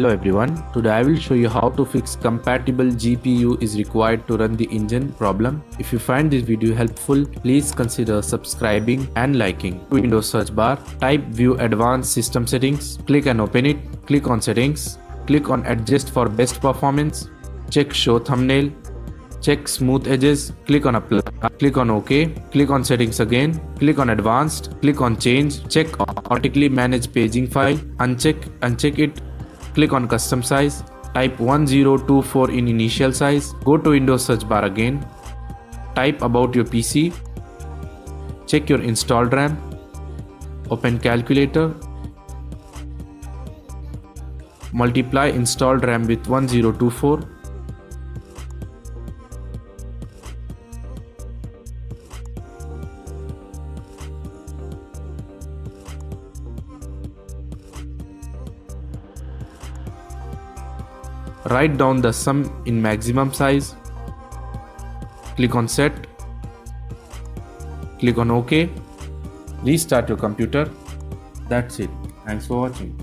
Hello everyone, today I will show you how to fix compatible GPU is required to run the engine problem. If you find this video helpful, please consider subscribing and liking. To Windows search bar, type View Advanced System Settings, click and open it, click on Settings, click on Adjust for best performance, check Show Thumbnail, check Smooth Edges, click on Apply, click on OK, click on Settings again, click on Advanced, click on Change, check Automatically Manage Paging File, uncheck it, click on Custom Size, type 1024 in initial size, go to Windows search bar again, type About your PC, check your installed RAM, open Calculator, multiply installed RAM with 1024, write down the sum in maximum size, click on Set, click on OK, restart your computer. That's it. Thanks for watching.